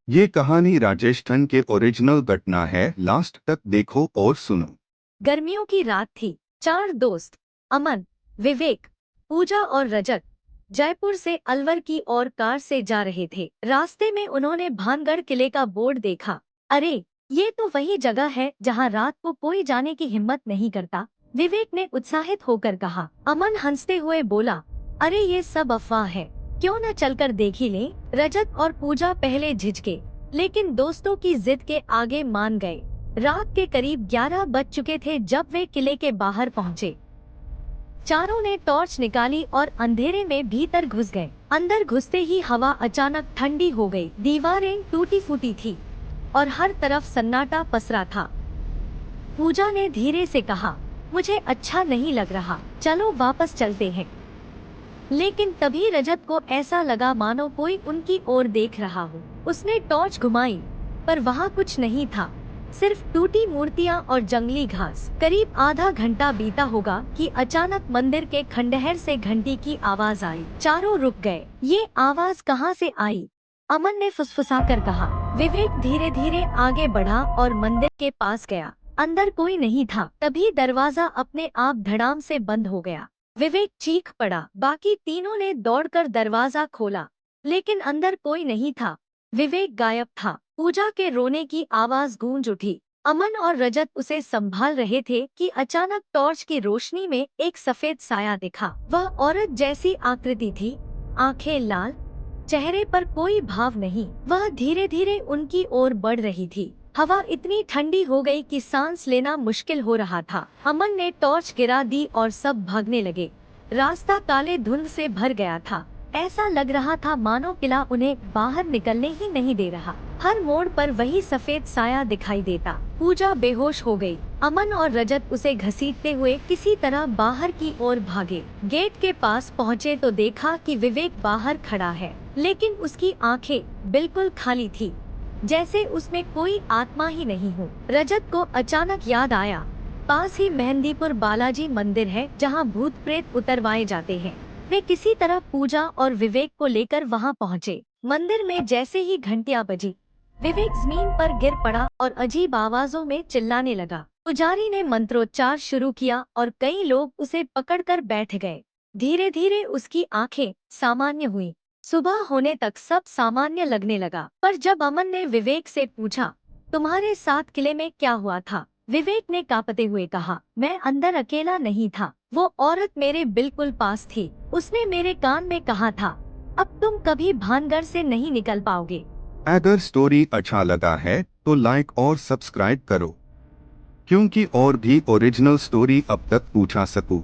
ये कहानी राजेश खन्ना के ओरिजिनल घटना है। लास्ट तक देखो और सुनो। गर्मियों की रात थी। चार दोस्त अमन, विवेक, पूजा और रजत जयपुर से अलवर की ओर कार से जा रहे थे। रास्ते में उन्होंने भानगढ़ किले का बोर्ड देखा। अरे, ये तो वही जगह है जहाँ रात को कोई जाने की हिम्मत नहीं करता, विवेक ने उत्साहित होकर कहा। अमन हंसते हुए बोला, अरे ये सब अफवाह है, क्यों न चलकर देख ही लें। रजत और पूजा पहले झिझके, लेकिन दोस्तों की जिद के आगे मान गए। रात के करीब 11 बज चुके थे जब वे किले के बाहर पहुंचे। चारों ने टॉर्च निकाली और अंधेरे में भीतर घुस गए। अंदर घुसते ही हवा अचानक ठंडी हो गई। दीवारें टूटी फूटी थी और हर तरफ सन्नाटा पसरा था। पूजा ने धीरे से कहा, मुझे अच्छा नहीं लग रहा, चलो वापस चलते हैं। लेकिन तभी रजत को ऐसा लगा मानो कोई उनकी ओर देख रहा हो। उसने टॉर्च घुमाई, पर वहाँ कुछ नहीं था, सिर्फ टूटी मूर्तियाँ और जंगली घास। करीब आधा घंटा बीता होगा कि अचानक मंदिर के खंडहर से घंटी की आवाज आई। चारों रुक गए। ये आवाज कहाँ से आई? अमन ने फुसफुसाकर कहा। विवेक धीरे धीरे आगे बढ़ा और मंदिर के पास गया। अंदर कोई नहीं था। तभी दरवाजा अपने आप धड़ाम से बंद हो गया। विवेक चीख पड़ा। बाकी तीनों ने दौड़कर दरवाजा खोला, लेकिन अंदर कोई नहीं था। विवेक गायब था। पूजा के रोने की आवाज गूंज उठी। अमन और रजत उसे संभाल रहे थे कि अचानक टॉर्च की रोशनी में एक सफेद साया दिखा। वह औरत जैसी आकृति थी, आंखें लाल, चेहरे पर कोई भाव नहीं। वह धीरे धीरे उनकी ओर बढ़ रही थी। हवा इतनी ठंडी हो गई कि सांस लेना मुश्किल हो रहा था। अमन ने टॉर्च गिरा दी और सब भागने लगे। रास्ता काले धुंध से भर गया था। ऐसा लग रहा था मानो किला उन्हें बाहर निकलने ही नहीं दे रहा। हर मोड़ पर वही सफेद साया दिखाई देता। पूजा बेहोश हो गई। अमन और रजत उसे घसीटते हुए किसी तरह बाहर की ओर भागे। गेट के पास पहुँचे तो देखा कि विवेक बाहर खड़ा है, लेकिन उसकी आंखें बिल्कुल खाली थी, जैसे उसमें कोई आत्मा ही नहीं हो। रजत को अचानक याद आया, पास ही मेहंदीपुर बालाजी मंदिर है जहाँ भूत प्रेत उतरवाए जाते हैं। वे किसी तरह पूजा और विवेक को लेकर वहाँ पहुँचे। मंदिर में जैसे ही घंटियाँ बजी, विवेक जमीन पर गिर पड़ा और अजीब आवाजों में चिल्लाने लगा। पुजारी ने मंत्रोच्चार शुरू किया और कई लोग उसे पकड़कर बैठ गए। धीरे धीरे उसकी आंखें सामान्य हुई। सुबह होने तक सब सामान्य लगने लगा। पर जब अमन ने विवेक से पूछा, तुम्हारे साथ किले में क्या हुआ था? विवेक ने कांपते हुए कहा, मैं अंदर अकेला नहीं था, वो औरत मेरे बिल्कुल पास थी। उसने मेरे कान में कहा था, अब तुम कभी भानगढ़ से नहीं निकल पाओगे। अगर स्टोरी अच्छा लगा है तो लाइक और सब्सक्राइब करो, क्योंकि और भी ओरिजिनल स्टोरी अब तक पूछा सकूं।